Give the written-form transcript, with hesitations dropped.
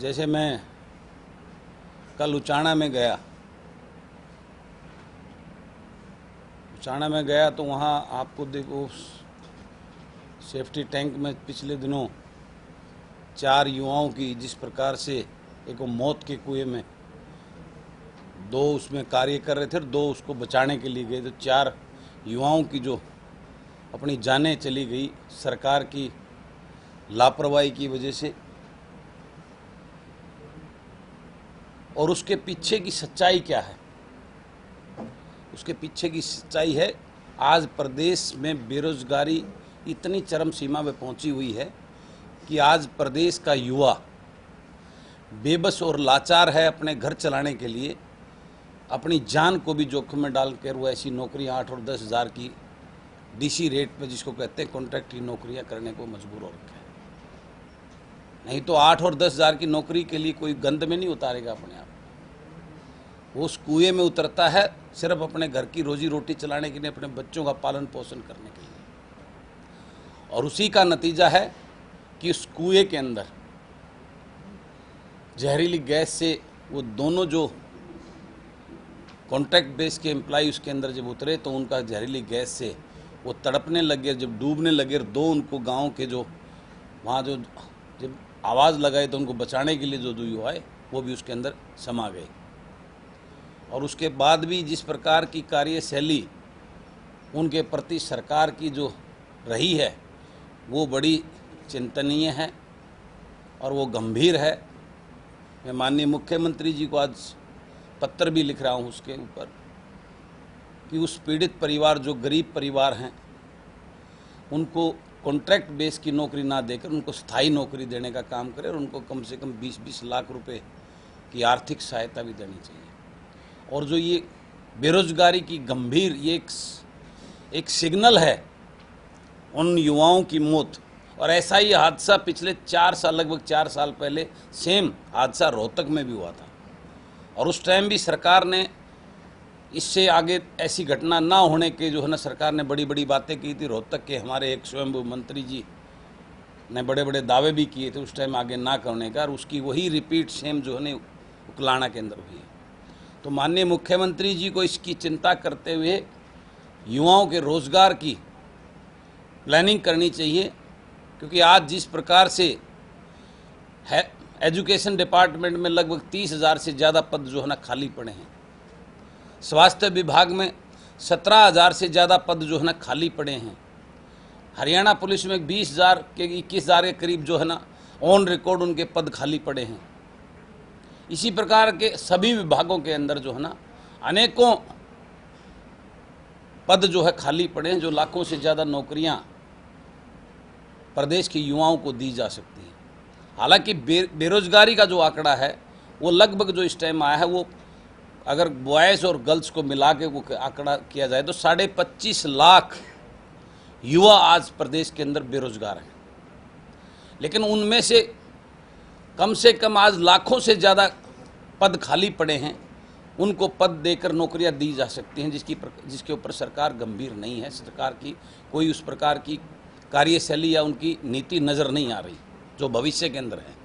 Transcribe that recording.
जैसे मैं कल उचाना में गया तो वहाँ आपको देखो सेफ्टी टैंक में पिछले दिनों 4 युवाओं की जिस प्रकार से एक वो मौत के कुएं में 2 उसमें कार्य कर रहे थे और 2 उसको बचाने के लिए गए, तो 4 युवाओं की जो अपनी जानें चली गई सरकार की लापरवाही की वजह से। और उसके पीछे की सच्चाई क्या है? उसके पीछे की सच्चाई है, आज प्रदेश में बेरोजगारी इतनी चरम सीमा में पहुंची हुई है कि आज प्रदेश का युवा बेबस और लाचार है अपने घर चलाने के लिए, अपनी जान को भी जोखिम में डालकर वो ऐसी नौकरियां 8 और 10 हज़ार की डीसी रेट पे, जिसको कहते हैं कॉन्ट्रैक्ट की नौकरियां करने को मजबूर हो रखे हैं। नहीं तो 8 और 10 हज़ार की नौकरी के लिए कोई गंद में नहीं उतारेगा अपने आप, वो उस कुएं में उतरता है सिर्फ अपने घर की रोजी रोटी चलाने के लिए, अपने बच्चों का पालन पोषण करने के लिए। और उसी का नतीजा है कि उस कुएं के अंदर जहरीली गैस से वो दोनों जो कॉन्ट्रैक्ट बेस के एम्प्लॉय उसके अंदर जब उतरे तो उनका जहरीली गैस से वो तड़पने लगे, जब डूबने लगे, 2 उनको गांव के जो वहाँ जो जब आवाज़ लगाए तो उनको बचाने के लिए जो 2 युवा आए वो भी उसके अंदर समा गए। और उसके बाद भी जिस प्रकार की कार्यशैली उनके प्रति सरकार की जो रही है वो बड़ी चिंतनीय है और वो गंभीर है। मैं माननीय मुख्यमंत्री जी को आज पत्र भी लिख रहा हूँ उसके ऊपर कि उस पीड़ित परिवार जो गरीब परिवार हैं उनको कॉन्ट्रैक्ट बेस की नौकरी ना देकर उनको स्थायी नौकरी देने का काम करें और उनको कम से कम 20-20 लाख रुपए की आर्थिक सहायता भी देनी चाहिए। और जो ये बेरोजगारी की गंभीर ये एक सिग्नल है उन युवाओं की मौत। और ऐसा ही हादसा पिछले 4 साल लगभग 4 साल पहले सेम हादसा रोहतक में भी हुआ था और उस टाइम भी सरकार ने इससे आगे ऐसी घटना ना होने के जो है ना सरकार ने बड़ी बड़ी बातें की थी। रोहतक के हमारे एक स्वयं मंत्री जी ने बड़े बड़े दावे भी किए थे उस टाइम आगे ना करने का, और उसकी वही रिपीट सेम जो है ना उकलाना के अंदर हुई है। तो माननीय मुख्यमंत्री जी को इसकी चिंता करते हुए युवाओं के रोजगार की प्लानिंग करनी चाहिए, क्योंकि आज जिस प्रकार से है एजुकेशन डिपार्टमेंट में लगभग 30,000 से ज़्यादा पद जो है ना खाली पड़े हैं, स्वास्थ्य विभाग में 17,000 से ज़्यादा पद जो है ना खाली पड़े हैं, हरियाणा पुलिस में 20,000 के 21,000 के करीब जो है ना ऑन रिकॉर्ड उनके पद खाली पड़े हैं। इसी प्रकार के सभी विभागों के अंदर जो है ना अनेकों पद जो है खाली पड़े हैं, जो लाखों से ज़्यादा नौकरियां प्रदेश के युवाओं को दी जा सकती है। हालांकि बेरोजगारी का जो आंकड़ा है वो लगभग जो इस टाइम आया है वो अगर बॉयज़ और गर्ल्स को मिला के वो आंकड़ा किया जाए तो 25.5 लाख युवा आज प्रदेश के अंदर बेरोजगार हैं। लेकिन उनमें से कम आज लाखों से ज़्यादा पद खाली पड़े हैं, उनको पद देकर नौकरियां दी जा सकती हैं, जिसके ऊपर सरकार गंभीर नहीं है। सरकार की कोई उस प्रकार की कार्यशैली या उनकी नीति नज़र नहीं आ रही जो भविष्य के अंदर है।